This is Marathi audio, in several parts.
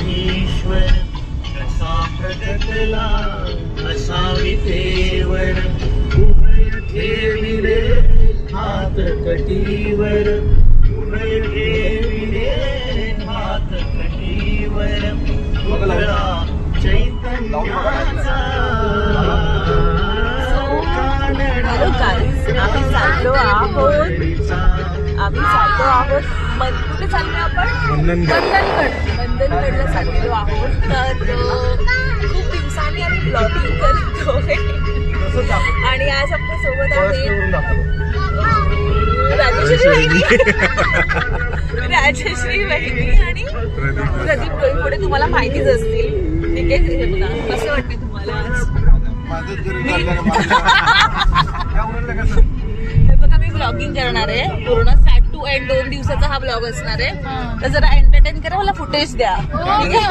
ईश्वर कसा प्रगटला असावी तेवर उभय ठेविले हात कटीवर उभय ठेविले हात कटीवर उभया चैतन्याचा हॅलो गाईज, आम्ही चाललो आहोत कुठे चाललो आपण? मंदनगडला चाललेलो आहोत. तर खूप दिवसांनी आम्ही ब्लॉगिंग करतोय आणि आज आपल्या सोबत आहे राजश्री वहिनी आणि प्रदीप डोईफोडे. तुम्हाला माहितीच असतील. ठीक आहे, हे बघा कसं वाटते तुम्हाला आज? बघा मी ब्लॉगिंग करणार आहे पूर्ण स्टार्ट टू एंड 2 दिवसाचा हा ब्लॉग असणार आहे. तर जरा एंटरटेन करा, मला फुटेज द्या. ठीक आहे?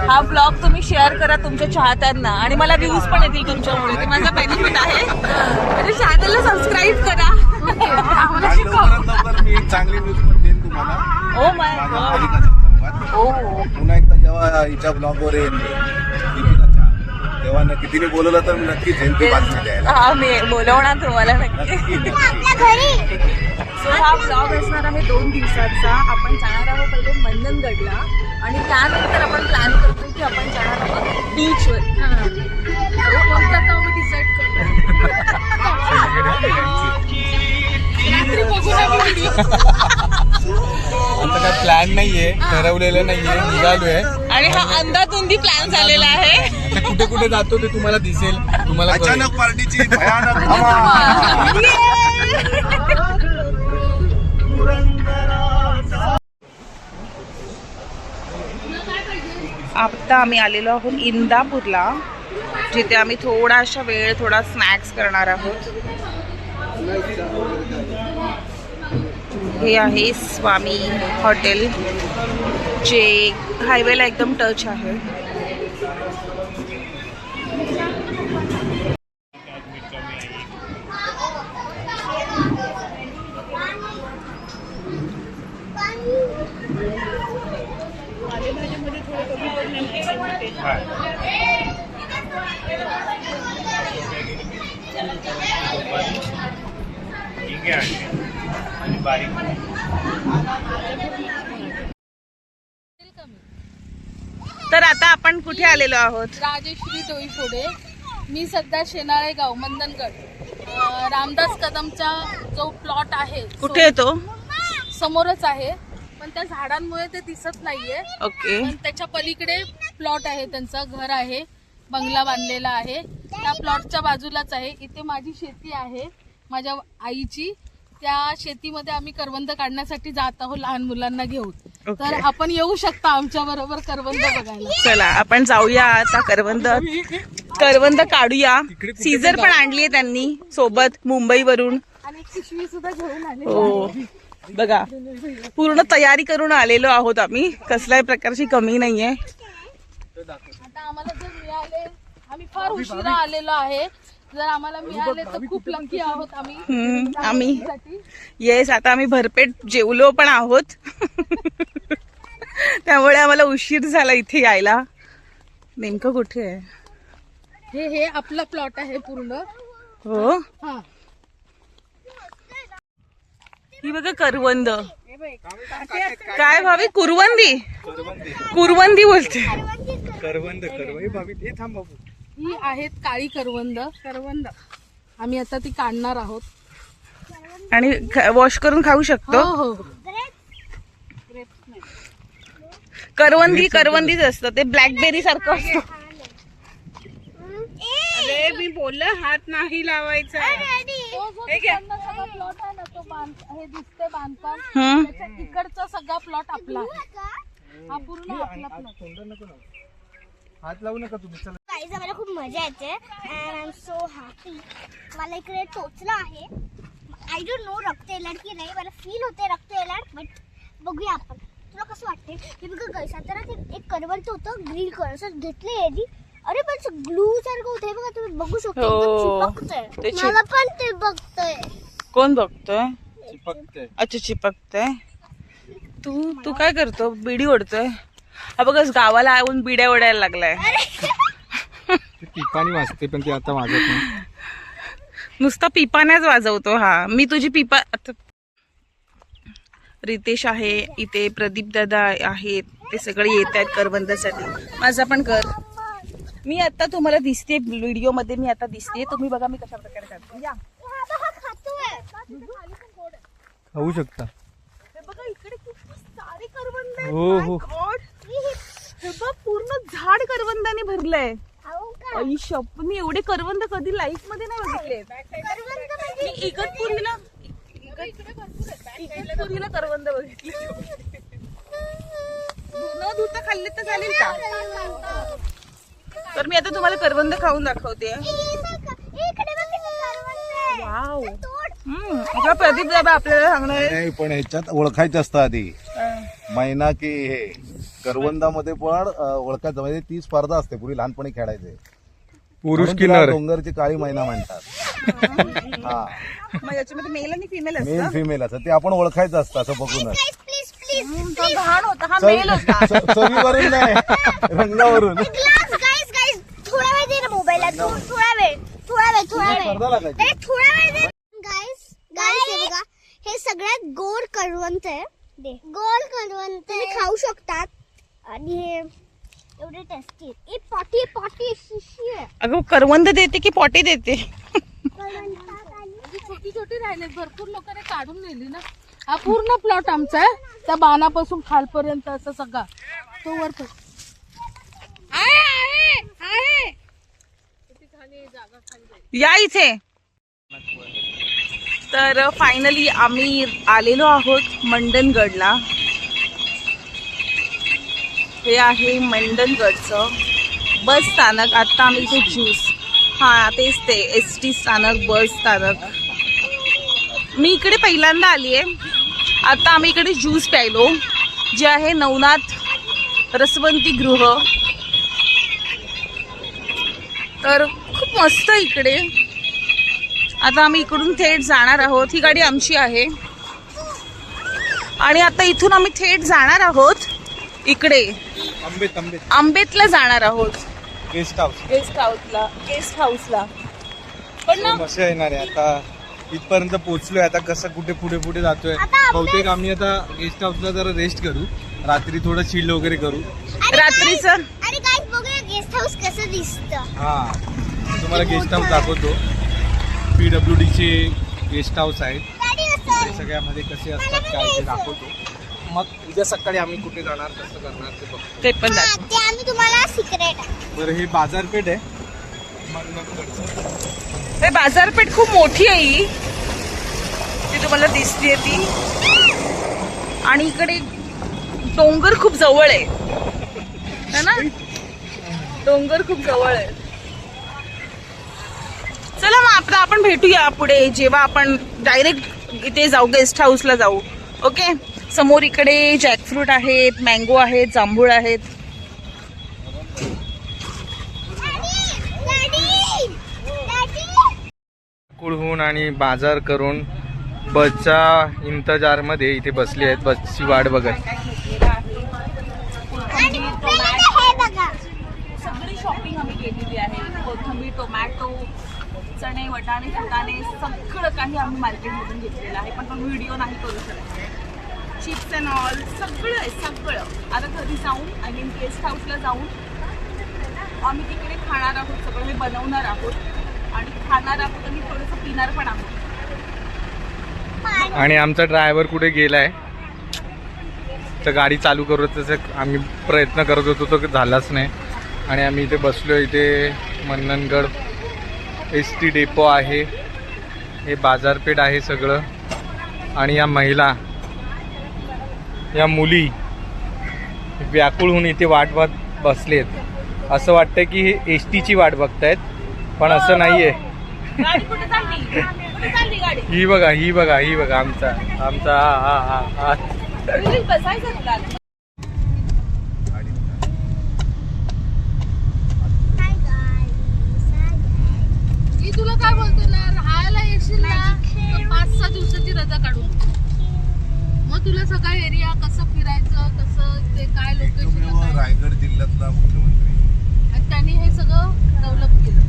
हा ब्लॉग तुम्ही शेअर करा तुमच्या चाहत्यांना आणि मला व्ह्यूज पण येतील तुमच्यामुळे. ते माझा बेनिफिट आहे. म्हणजे चॅनलला सबस्क्राईब करा. चांगली न्यूज पण देईन तुम्हाला. Oh my God. हो पुन्हा एकदा जेव्हा हिच्या ब्लॉगवर येईल दीपिकाच्या, तेव्हा नक्की तिने बोलवलं तर मी नक्कीच येईल ती बातमी द्यायला. हा, मी बोलवणार तुम्हाला नक्की. सो हा ब्लॉग असणार आहे 2 दिवसाचा. आपण जाणार आहोत पहिले मंदनगडला आणि त्यानंतर आपण प्लॅन करतो की आपण जाणार आहोत बीचवर. आमचा काय प्लॅन नाहीये, ठरवलेलं नाहीये, निघालोय आणि हा अंदाधुंदी प्लॅन झालेला आहे. कुठे कुठे जातो ते तुम्हाला दिसेल. तुम्हाला अचानक पार्टीची भयानक आता आम्ही आलेलो आहोत इंदापूरला, जिथे आम्ही थोडासा वेळ थोडा स्नॅक्स करणार आहोत. हे आहे स्वामी हॉटेल, जे हायवेला एकदम टच आहे. तर आता आपण कुठे आलेलो आहोत? राजश्री डोईफोडे. मी सध्या शेनाळे गाव मंदनगड. रामदास कदमचा जो प्लॉट आहे कुठे येतो? समोरच आहे, पण त्या झाडांमुळे ते दिसत नाहीये. ओके. पण त्याच्या पलीकडे प्लॉट आहे, त्यांचं घर आहे, बंगला बांधलेला आहे. त्या प्लॉटच्या बाजूलाच आहे. इथे माझी शेती आहे, माझ्या आईची. त्या शेतीमध्ये आम्ही करवंद काढण्यासाठी जात आहोत लहान मुलांना घेऊन. तर आपण येऊ शकता आमच्या बरोबर करवंद बघायला. चला आपण जाऊया आता करवंद काढूया. सीझर पण आणलीये त्यांनी सोबत मुंबईवरून आणि पिशवी सुद्धा घेऊन आले. हो बघा, पूर्ण तयारी करून आलेलो आहोत आम्ही. कसल्याही प्रकारची कमी नाहीये. आता आम्हाला जर मिळाले, आम्ही फार उशिरा आलेलो आहे. जर आम्हाला मिळाले तर खूप लकी आहोत आम्ही. येस, आता आम्ही भरपेट जेवलो पण आहोत. त्यामुळे आम्हाला उशीर झाला इथे यायला. नेमकं कुठे आहे? हे आपला प्लॉट आहे पूर्ण. हो, हा, ही बघा करवंद. काय भाभी? कुरवंदी बोलते. करवंद भाभी ते थांब बाबू. ही आहेत काळी करवंद. आम्ही आता ती काढणार आहोत आणि वॉश करून खाऊ शकतो. हो. करवंदीच असतं ते, ब्लॅकबेरी सारखं असतं. अरे मी बोललं हात नाही लावायचा. प्लॉट आहे ना तो हे दिसते बांधकाम, त्याच्या इकडचा सगळा प्लॉट आपला आहे. हा पूर्ण आपला प्लॉट. हात लावू नका तुम्ही. गाईज, मला खूप मजा येते and I am so happy. मला इकडे टोचलं आहे. आय डोंट नो रक्त येणार की नाही, मला फील होते रक्त येणार, बट बघूया आपण. तुला कसं वाटते? हे बघा गाईज, आता ना ते एक करवंद होतं ग्रीन कलर, घेतलं यादी अरे पण ग्लू सारखं होतंय बघा, तुम्ही बघू शकता हो. एकदम चिपकतंय. ते मला पण ते बघतोय. कोण बघतोय? चिपकते. अच्छा चिपकतंय. तू काय करतो? बिडी ओढतोय. हा बघ गावाला येऊन बिड्या ओढायला लागलाय. पिपाणी वाजते पण ती आता वाजत नाही. नुसता पिपाण्याच वाजवतो हा. मी तुझी पिपा आता रितेश आहे इथे, प्रदीप दादा आहेत, ते सगळे येत आहेत करवंदासाठी. माझा पण कर. मी आता तुम्हाला दिसते व्हिडिओ मध्ये, मी आता दिसते. तुम्ही बघा मी कशा प्रकारे करते. या हा बघा, खातोय. खाऊ शकता. हे बघा इकडे किती सारे करवंद आहेत. हो, My हो. God. हे बघ पूर्ण झाड करवंदाने भरलंय. खाऊ का? आई शप्प, मी एवढे करवंद कधी लाईफ मध्ये नाही बघितले. करवंद म्हणजे मी इगतपुरीला करवंद बघितले. न धुता खाल्ले तर चालेल का? तर मी आता तुम्हाला करवंद खाऊन दाखवते. इकडे बघ किती करवंद आहे. वाव. तोड. आता प्रदीप दादा आपल्याला सांगणार आहे. नाही पण ह्याच्यात ओळखायचं असतं आधी मैना की हे करवंदामध्ये पण ओळखायचं, म्हणजे ती स्पर्धा असते. पूर्वी लहानपणी खेळायचे. पुरुष म्हणून तिला किन्नर. डोंगरची काळी मैना म्हणतात. हा मग याच्यामध्ये मेल आणि फिमेल मेल असतं. फिमेल असं ते आपण ओळखायचं असतं असं बघूनच. प्लीज प्लीज तो घाण होता, हा मेल होता. चवीवरून नाही, रंगावरून. ग्लास गाइस गाइस थोडा वेळ दे ना मोबाईलला. थोडा वेळ स्पर्धा लागायची. अरे थोडा वेळ दे गाइस. गाइस हे बघा, हे सगळ्यात गोड करवंद आहे. गोड करवंद तुम्ही खाऊ शकतात आणि हे एवढे टेस्टी. ही पॉटी पॉटी शिशी आहे. अगं करवंद देते की पॉटी देते? छोटी छोटी राहिले, भरपूर लोकांनी काढून नेली ना. हा पूर्ण प्लॉट आमचा आहे, त्या बाणापासून खालपर्यंत असं सगळा तो वर तो. या इथे. तर फायनली आम्ही आलेलो आहोत मंडणगडला. हे आहे मंडणगडचं बस स्थानक. आता आम्ही इथे ज्यूस, हा तेच ते ST स्थानक, बस स्थानक. मी इकडे पहिल्यांदा आली आहे. आता आम्ही इकडे ज्यूस प्यायलो, जे आहे नवनाथ रसवंती गृह. तर खूप मस्त इकडे. आता आम्ही इकडून थेट जाणार आहोत. ही गाडी आमची आहे आणि आता इथून आम्ही थेट जाणार आहोत इकडे आंबेतला जाणार आहोत. Guest house. गेस्ट हाऊसला. पण ना मस्त येणार आहे. आता इथपर्यंत पोहोचलोय, आता कसं कुठे पुढे पुढे जातोय. बहुतेक आम्ही आता गेस्ट हाऊसला जरा रेस्ट करू, रात्री थोडं चिल वगैरे करू. रात्रीचं अरे गाइस बघूया गेस्ट हाऊस कसं दिसतं. हा तुम्हाला गेस्ट हाऊस दाखवतो. PWD चे गेस्ट हाऊस आहेत. ते सगळ्यामध्ये कसे असतात काय ते दाखवतो. मग उद्या सकाळी आम्ही कुठे जाणार, कसं करणार ते बघतो. ते पण हा, ते आम्ही तुम्हाला सिक्रेट. बरं, हे बाजारपेठ आहे मंडणगडचं. हे बाजारपेठ खूप मोठी आहे ही, ती तुम्हाला दिसते ती. आणि इकडे डोंगर खूप जवळ आहे है ना. डोंगर खूप जवळ आहे. चला मग आता आपण भेटूया पुढे, जेव्हा आपण डायरेक्ट इथे जाऊ, गेस्ट हाऊसला जाऊ. ओके. समोर इकडे जॅकफ्रूट आहेत, मँगो आहेत, जांभूळ आहेत. कुळहून आणि बाजार करून बसच्या इंतजारमध्ये इथे बसले आहेत, बसची वाट बघत. सगळी शॉपिंग आम्ही केलेली आहे. कोथिंबीर, टोमॅटो, चणे, वटाणे, फुटाणे सगळं काही आम्ही मार्केटमधून घेतलेलं आहे. पण तो व्हिडिओ नाही करू शकत. चिप्स अँड ऑल सगळं आहे सगळं. आता घरी जाऊन आय मीन गेस्ट हाऊसला जाऊन आम्ही तिकडे खाणार आहोत. सगळं हे बनवणार आहोत आणि खाणार आहोत आणि थोडंसं पिणार पण आहोत. आणि आमचा ड्रायव्हर कुठे गेलाय, तर गाडी चालू करू तसं आम्ही प्रयत्न करत होतो, तो झालाच नाही. आणि आम्ही इथे बसलो. इथे मंडणगड ST डेपो आहे, हे बाजारपेठ आहे सगळं. आणि या महिला, या मुली व्याकुळ होऊन इथे वाट बसलेत. असं वाटतं की हे STची वाट बघतायत, पण असं नाहीये. गाडी कुठे चालली? कुठे चालली गाडी? ही बघा आमचा हा बसायचं तुला. जा काढून. मग तुला सगळा एरिया कसं फिरायचं, कसं ते काय लोकेशन एकमेव रायगड जिल्ह्यातला मुख्यमंत्री आणि त्यांनी हे सगळं डेव्हलप केलं.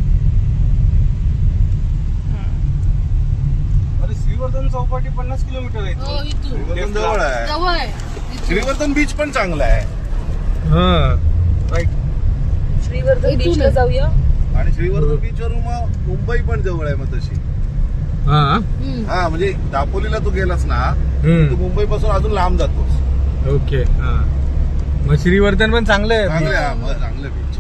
अरे श्रीवर्धन चौपाटी 50 किलोमीटर आहे. हो इथून श्रीवर्धन जवळ आहे. जवळ आहे इथून. श्रीवर्धन बीच पण चांगला आहे. राईट. श्रीवर्धन बीचला जाऊया. आणि श्रीवर्धन बीच वरून मग मुंबई पण जवळ आहे. मग तशी हम्म. हा म्हणजे दापोलीला तू गेलास ना, तू मुंबई पासून अजून लांब जातोस. ओके. मग श्रीवर्धन पण चांगलं आहे. चांगलं आहे. मग चांगलं बीच.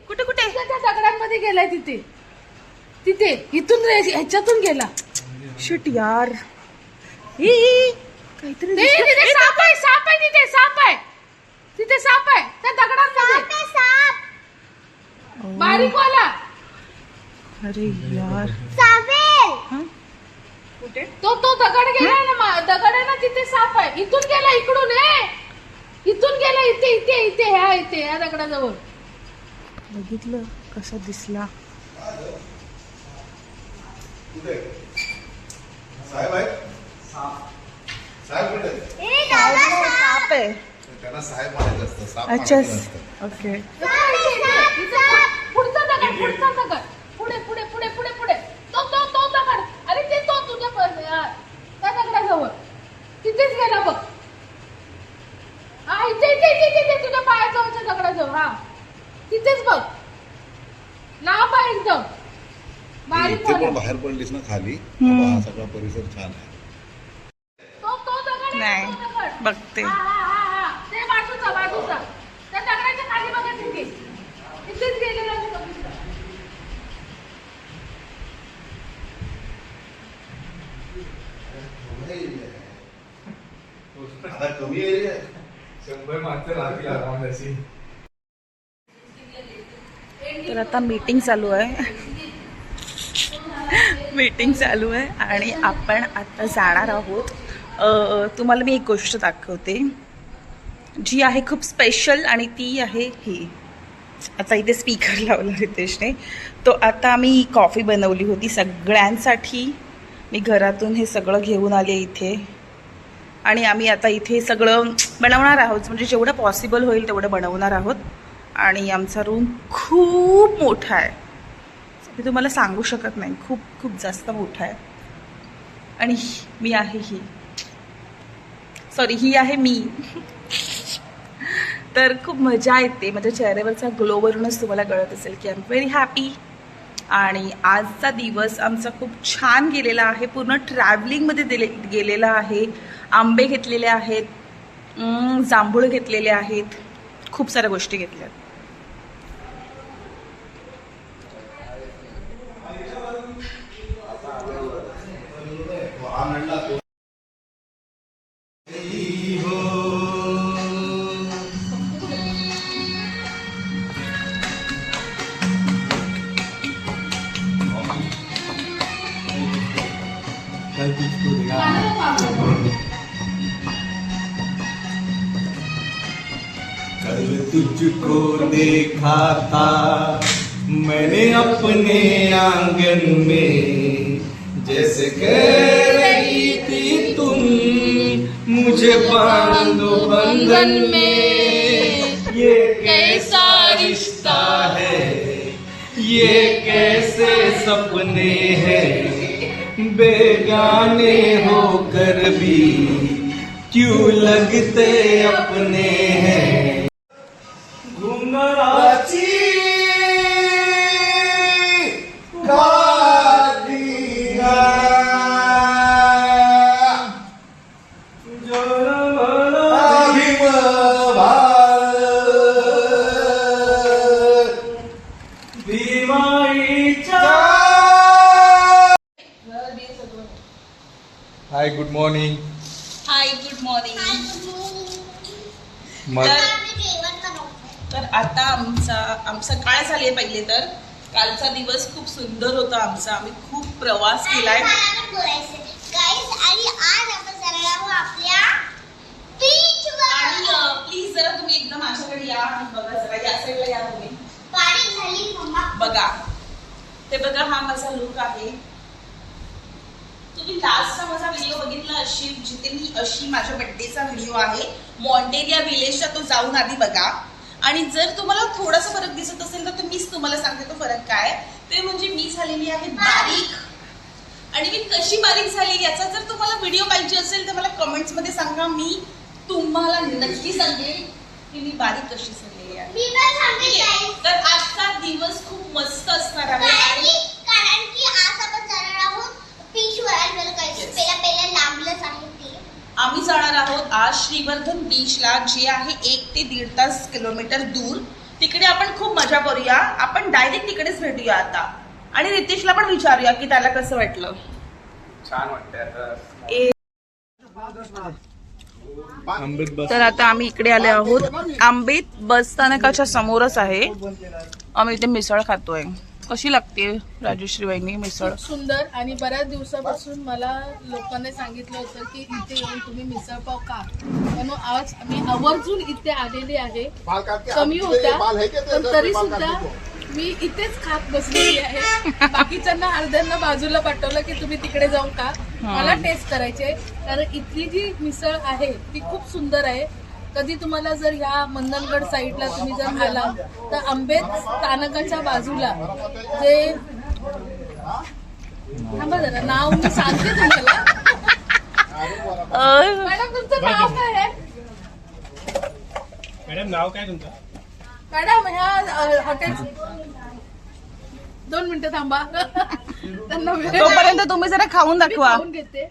कुठे कुठे त्या दगडांमध्ये गेलाय तिथे तिथे इथून ह्याच्यातून गेला. शिट यार. काहीतरी ते तिथे साप आहे, साप आहे तिथे, साप आहे तिथे, साप आहे त्या दगडांमध्ये, बारीक वाला. अरे यार. चावेल. तो दगड गेलाय ना, दगड आहे ना तिथे साप आहे. इथून गेला, इकडून इथून गेला, इथे इथे इथे ह्या इथे ह्या दगडाजवळ. बघितलं कसा दिसला. साहेब आहे. साहेब कुठे आहेत? ए दादा साप आहे. त्यांना साहेब म्हणायचं असतं. साप अच्छा. म्हणायचं नसतं. ओके. पुढचा दगड, पुढचा दगड, पुढे पुढे पुढे पुढे पुढे. तो दगड, अरे ते तो तुझ्या त्या दगडाजवळ तिथेच गेला बघ. हा इथे इथे इथे इथे तुझ्या पायाजवळच्या दगडाजवळ. हा तिथेच बघ, लांब आहे एकदम, बारीक इथे वाला. पण बाहेर पडलीस ना खाली, हा सगळा परिसर छान आहे. तो दगड आहे, नाही, तो दगड. बघते. हा. ते बाजूचा त्या दगडाच्या खाली बघा तिथे, तिथेच गेलेला मी बघितलं. आता कमी एरिया आहे. 100 माणसं राहतील around अशी. तर आता मीटिंग चालू आहे. मीटिंग चालू आहे आणि आपण आता जाणार आहोत. तुम्हाला मी एक गोष्ट दाखवते जी आहे खूप स्पेशल, आणि ती आहे ही. आता इथे स्पीकर लावला रितेशने. तो आता आम्ही कॉफी बनवली होती सगळ्यांसाठी. मी घरातून हे सगळं घेऊन आले इथे, आणि आम्ही आता इथे सगळं बनवणार आहोत. म्हणजे जेवढं पॉसिबल होईल तेवढं बनवणार आहोत. आणि आमचा रूम खूप मोठा आहे, मी तुम्हाला सांगू शकत नाही. खूप खूप जास्त मोठा आहे. आणि मी आहे ही आहे मी. तर खूप मजा येते. माझ्या चेहऱ्यावरचा ग्लोवरूनच तुम्हाला कळत असेल की आय एम व्हेरी हॅपी. आणि आजचा दिवस आमचा खूप छान गेलेला आहे. पूर्ण ट्रॅव्हलिंगमध्ये गेलेला आहे. आंबे घेतलेले आहेत, जांभूळ घेतलेले आहेत, खूप साऱ्या गोष्टी घेतल्यात. कल तुझको देखा था मैंने अपने आंगन में, जैसे कह रही थी तुम मुझे बांधो बंधन में। ये कैसा रिश्ता है, ये कैसे सपने हैं, बेगाने होकर भी क्यों लगते अपने हैं। घुंघराची गादिया hi good morning. Hi good morning. मग तर आता सकाळ झाली आहे. पहिले तर कालचा दिवस खूप सुंदर होता आमचा. आम्ही खूप प्रवास केलाय. आणि प्लीज जरा तुम्ही एकदम माझ्याकडे या आणि बघा जरा. या साईडला या तुम्ही. बघा ते बघा, हा माझा लुक आहे. तुम्ही लास्टचा माझा व्हिडिओ बघितला असेल, जिथे मी अशी माझ्या बर्थडेचा व्हिडिओ आहे मॉन्टेरिया विलेजचा, तो जाऊन आधी बघा. आणि जर तुम्हाला थोडासा फरक दिसत असेल तर मीच तुम्हाला सांगते तो फरक काय ते. म्हणजे मी झालेली आहे बारीक, आणि मी कशी बारीक झाली याचा जर तुम्हाला व्हिडिओ पाहिजे असेल तर मला कमेंट्स मध्ये सांगा. मी तुम्हाला नक्की सांगेन की मी बारीक कशी झालेली आहे. तर आजचा दिवस खूप मस्त असणार आहे. कारण की आज आपण जाणार आहोत बीच वर. पहिला लांबलंच आहे ते. आम्ही जाणार आहोत आज श्रीवर्धन बीचला, जे आहे 1 ते 1.5 तास किलोमीटर दूर. तिकडे आपण खूप मजा करूया. आपण डायरेक्ट तिकडेच भेटूया आता. आणि रितेशला पण विचारूया की त्याला कसं वाटलं. छान वाटतंय आता. तर आता आम्ही इकडे आले आहोत. आंबेत बस स्थानकाच्या समोरच आहे. आम्ही इथे मिसळ खातोय. कशी लागते राजश्री वहिनी मिसळ? सुंदर. आणि बऱ्याच दिवसापासून मला लोकांनी सांगितलं होतं की इथे येऊन तुम्ही मिसळ पाव खा, म्हणून आज मी आवर्जून इथे आलेली आहे. कमी होत्या पण तरी सुद्धा मी इथेच खात बसलेली आहे. बाकीच्यांना अर्ध्यांना बाजूला पाठवलं की तुम्ही तिकडे जाऊन खा, मला टेस्ट करायची आहे. कारण इथली जी मिसळ आहे ती खूप सुंदर आहे. कधी तुम्हाला जर ह्या मंदनगड साईडला तुम्ही जर आला तर आंबेत स्थानकाच्या बाजूला जे, थांबा जरा नाव मी सांगते तुम्हाला. मॅडम तुमचं नाव काय आहे? मॅडम नाव काय तुमचं? मॅडम ह्या हॉटेल 2 मिनिटं थांबा. त्यांना वेळ आहे. तोपर्यंत तुम्ही जरा खाऊन मी दाखवा. खाऊन घेते.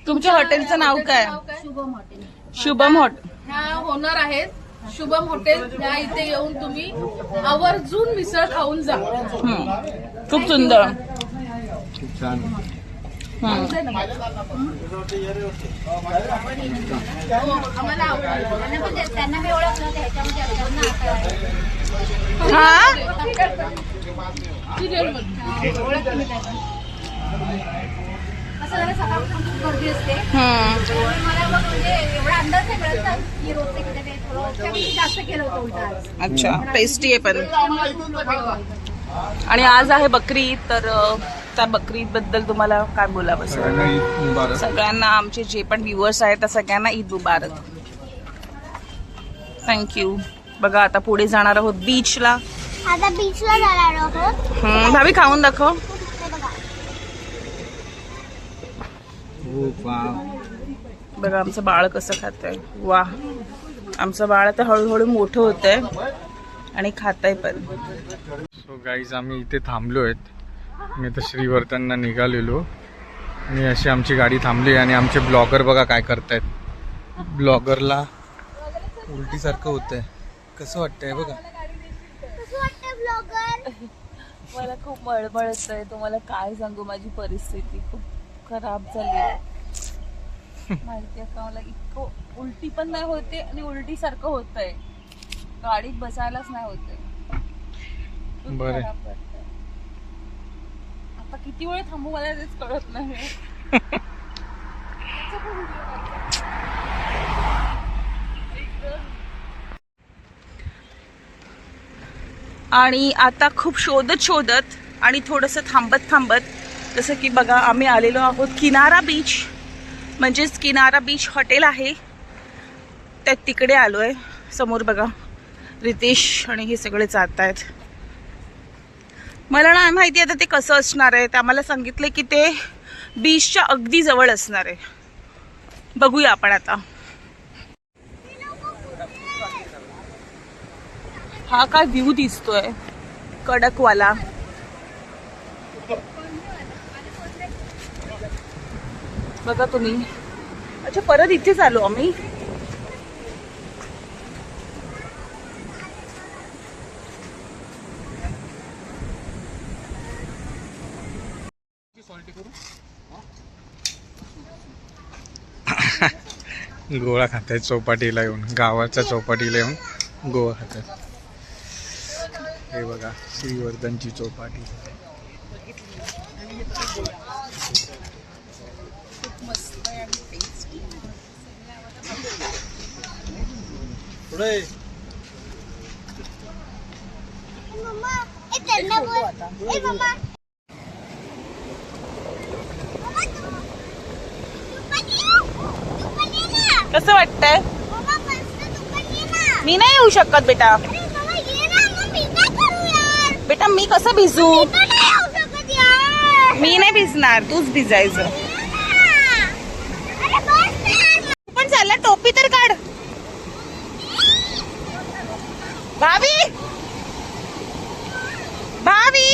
तुमच्या हॉटेलचं नाव काय? शुभम हॉटेल. शुभम हॉटेल. ह्या ओनर आहेत शुभम हॉटेल. ह्या इथे येऊन तुम्ही आवर्जून मिसळ खाऊन जा. खूप सुंदर. खूप छान. आम्हाला आवडलं. त्यांना मी ओळखलं हा असं जरा सकाळपासून खूप गर्दी असते. मला बघ म्हणजे एवढा अंदाज नाही मिळत ना की रोजचे किती थोडं जास्त केलं होतं उलट आज. अच्छा, टेस्टी आहे पण. आणि आज आहे बकरी ईद, तर त्या बकरी ईद बद्दल तुम्हाला काय बोलावं? सगळ्यांना आमचे जे पण व्ह्युअर्स आहेत त्या सगळ्यांना ईद मुबारक. थँक्यू. बघा आता पुढे जाणार आहोत बीचला. आता बीचला जाणार आहोत. भाभी खाऊन दाखव. बघा आमचं बाळ कसं खातंय. वा, आमचं बाळ आता हळूहळू मोठं होतंय आणि खातंय पण. सो गाईज आम्ही इथे थांबलो आहेत. मी आता श्रीवर्धनला निघालेलो आणि अशी आमची गाडी थांबली आणि आमचे ब्लॉगर बघा काय करतायत. ब्लॉगरला उलटीसारखं होतंय. कसं वाटतंय बघा. मला खूप मळमळत आहे. तुम्हाला काय सांगू, माझी परिस्थिती खूप खराब झाली आहे. माहिती आहे का, मला इतकं उलटी पण नाही होते आणि उलटी सारखं होतंय. गाडीत बसायलाच नाही होते. बरं. आता किती वेळ थांबू मला तेच कळत नाही. आणि आता खूप शोधत आणि थोडंसं थांबत जसं की बघा आम्ही आलेलो आहोत किनारा बीच, म्हणजेच किनारा बीच हॉटेल आहे त्या तिकडे आलो आहे. समोर बघा रितेश आणि हे सगळे जात आहेत. मला नाही माहिती आता ते कसं असणार आहे. ते आम्हाला सांगितलं की ते बीचच्या अगदी जवळ असणार आहे. बघूया आपण आता. हा काय व्ह्यू दिसतोय कडकवाला. बघा तुम्ही. अच्छा, परत इथेच आलो आम्ही. गोळा खातायत चौपाटीला येऊन. गावाच्या चौपाटीला येऊन गोवा खातात. हे बघा श्रीवर्धनची चौपाटी. कसं वाटतंय? मम्मा, मस्त तू पण ये ना. मी नाही येऊ शकत बेटा. अरे बाबा, ये ना, मग भिजा करू यार. बेटा मी कसं भिजू? मी पण नाही येऊ शकत यार. मी नाही भिजणार, तूच भिजायचं. ये ना. अरे बस ना यार. पण चला टोपी तर काढ. भाभी भाभी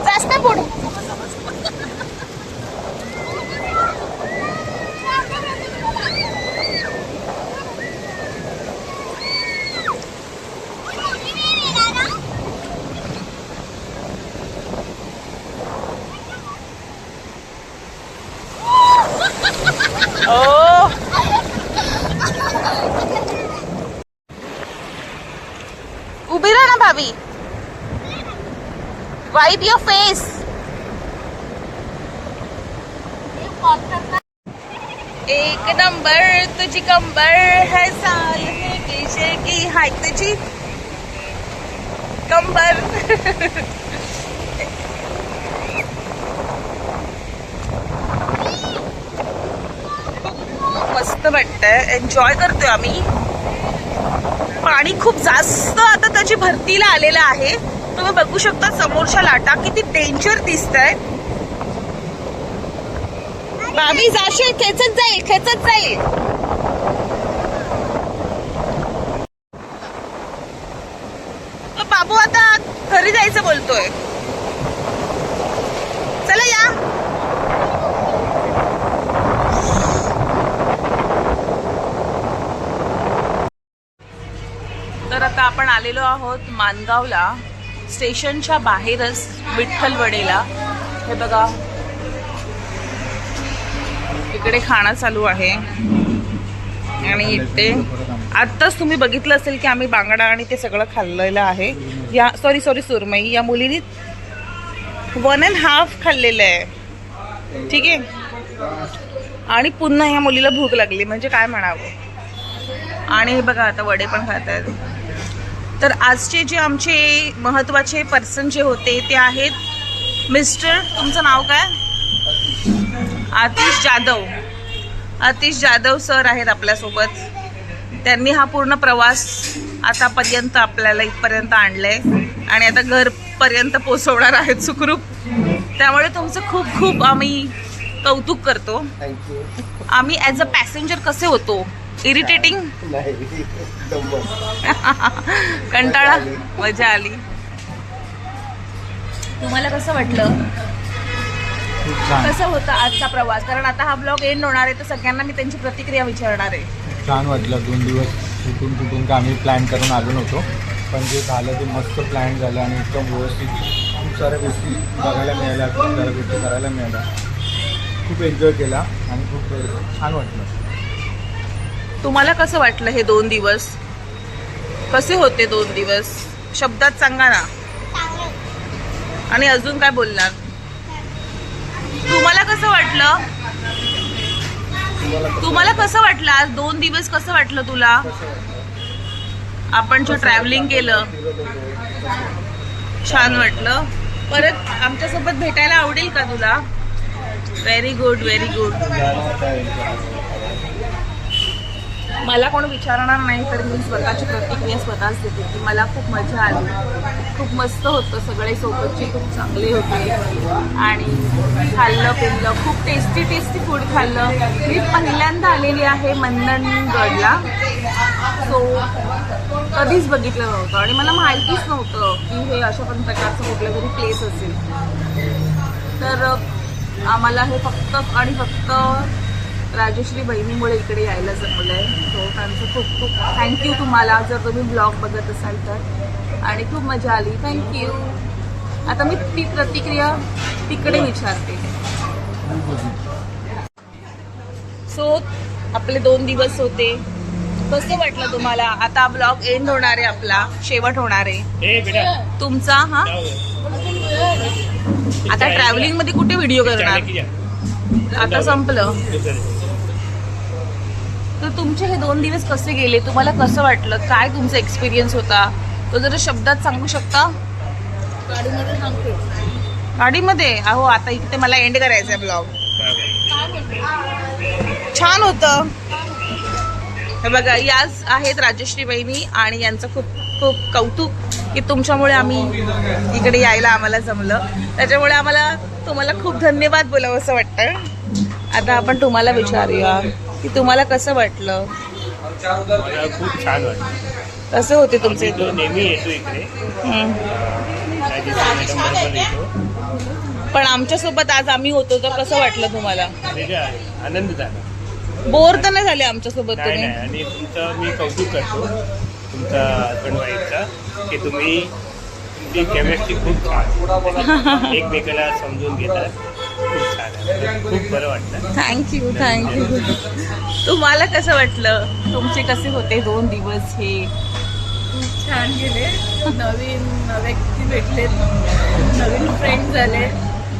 जास्त पुढे. ओ उभी राहा ना भाभी. Wipe your face. एक नंबर तुझी कंबर है साल है पीछे की हाय तुझी कंबर. मस्त वाटतंय, एन्जॉय करतोय आम्ही. पाणी खूप जास्त आता त्याची भरतीला आलेलं आहे. तुम्ही बघू शकता समोरच्या लाटा किती डेंजर दिसत आहे. बाबी जाशील, खेचत जाईल खेचत जाईल. तो बाबू आता घरी जायचं बोलतोय. चला या. तर आता आपण आलेलो आहोत माणगावला. स्टेशनच्या बाहेरच विठ्ठलवडेला. हे बघा इकडे खाणं चालू आहे. आणि इथे आत्ताच तुम्ही बघितलं असेल की आम्ही बांगडा आणि ते सगळं खाल्लेलं आहे. या सॉरी सुरमई या मुलीने 1.5 खाल्लेलं आहे. ठीक आहे. आणि पुन्हा या मुलीला भूक लागली म्हणजे काय म्हणावं. आणि हे बघा आता वडे पण खात आहेत. तर आजचे जे आमचे महत्त्वाचे पर्सन जे होते ते आहेत मिस्टर, तुमचं नाव काय? आतिश जाधव. आतिश जाधव सर आहेत आपल्यासोबत. त्यांनी हा पूर्ण प्रवास आतापर्यंत आपल्याला इथपर्यंत आणलाय आणि आता घरपर्यंत पोचवणार आहेत सुखरूप. त्यामुळे तुमचं खूप खूप आम्ही कौतुक करतो. आम्ही ॲज अ पॅसेंजर कसे होतो? इरिटेटिंग? कंटाळा? मजा आली. तुम्हाला कसं वाटलं? कसं होतं आजचा प्रवास? कारण आता हा ब्लॉग एंड होणार आहे तर सगळ्यांना मी त्यांची प्रतिक्रिया विचारणार आहे. छान वाटलं. 2 दिवस कुठून का आम्ही प्लॅन करून आलो नव्हतो, पण जे झालं ते मस्त प्लॅन झालं आणि एकदम व्यवस्थित खूप साऱ्या गोष्टी बघायला मिळाल्या, खूप साऱ्या गोष्टी करायला मिळाल्या. खूप एन्जॉय केला आणि खूप छान वाटलं. तुम्हाला कसं वाटलं हे 2 दिवस? कसे होते 2 दिवस? शब्दात सांगा ना. आणि अजून काय बोलणार? तुम्हाला कसं वाटलं? तुम्हाला कसं वाटलं आज 2 दिवस? कसं वाटलं तुला? आपण जे ट्रॅव्हलिंग केलं छान वाटलं. परत आमच्यासोबत भेटायला आवडेल का तुला? Very good, very good. मला कोण विचारणार नाही तर मी स्वतःची प्रतिक्रिया स्वतःच देते की मला खूप मजा आली. खूप मस्त होतं. सगळे सोबतचे खूप चांगले होते आणि खाल्लं पिल्लं. खूप टेस्टी फूड खाल्लं. मी पहिल्यांदा आलेली आहे मन्ननगडला. सो कधीच बघितलं नव्हतं आणि मला माहितीच नव्हतं की हे अशा पण प्रकारचं कुठलं तरी प्लेस असेल. तर आम्हाला हे फक्त आणि फक्त राजश्री बहिणीमुळे इकडे यायला जमलं आहे. सो त्यांचं खूप खूप थँक्यू तुम्हाला जर तुम्ही ब्लॉग बघत असाल तर. आणि खूप मजा आली. थँक्यू. आता मी ती प्रतिक्रिया तिकडे विचारते. सो आपले 2 दिवस होते. कसं वाटलं तुम्हाला? आता ब्लॉग एंड होणार आहे, आपला शेवट होणार आहे तुमचा. हा आता ट्रॅव्हलिंग मध्ये कुठे व्हिडिओ करणार? आता संपलं. तर तुमचे हे 2 दिवस कसे गेले? तुम्हाला कसं वाटलं? काय तुमचा एक्सपिरियन्स होता तो जरा शब्दात सांगू शकता? गाडीमध्ये सांगते. गाडीमध्ये अहो आता इथे मला एंड करायचा आहे ब्लॉग. छान होतं. हे बघा याच आहेत राजश्री बहिणी आणि यांचं खूप खूप कौतुक की तुमच्यामुळे आम्ही इकडे यायला आम्हाला जमलं. त्याच्यामुळे आम्हाला तुम्हाला खूप धन्यवाद बोलावं असं वाटतं. आता आपण तुम्हाला विचारूया की तुम्हाला कसं वाटलं. मला खूप छान वाटलं. कसं होते तुमचे तो नेहमी येतो इकडे, मॅडम बरोबर येतो. पण आमच्यासोबत आज आम्ही होतो तर कसं वाटलं तुम्हाला. वेगळा आनंद झाला. बोर तर नाही झाले आमच्यासोबत नाही तुम्ही. नाही, आणि तुमचं मी कौतुक करतो तुमचा हजबंड वाईफचा की तुम्ही तुमची केमिस्ट्री खूप छान, एकमेकाला समजून घेतात. खूप छान आहे. खूप बरं वाटलं. Thank you thank you. तुम्हाला कसं वाटलं. तुमचे कसे होते 2 दिवस हे. खूप छान गेले. नवीन व्यक्ती भेटले, नवीन फ्रेंड झाले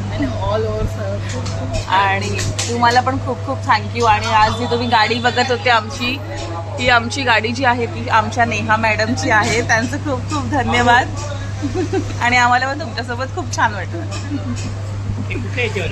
आणि ऑल ओव्हर आणि तुम्हाला पण खूप खूप थँक्यू. आणि आज जी तुम्ही गाडी बघत होते आमची, ती आमची गाडी जी आहे ती आमच्या नेहा मॅडमची आहे. त्यांचं खूप खूप धन्यवाद. आणि आम्हाला पण तुमच्यासोबत खूप छान वाटलं. कुठे याच्यावर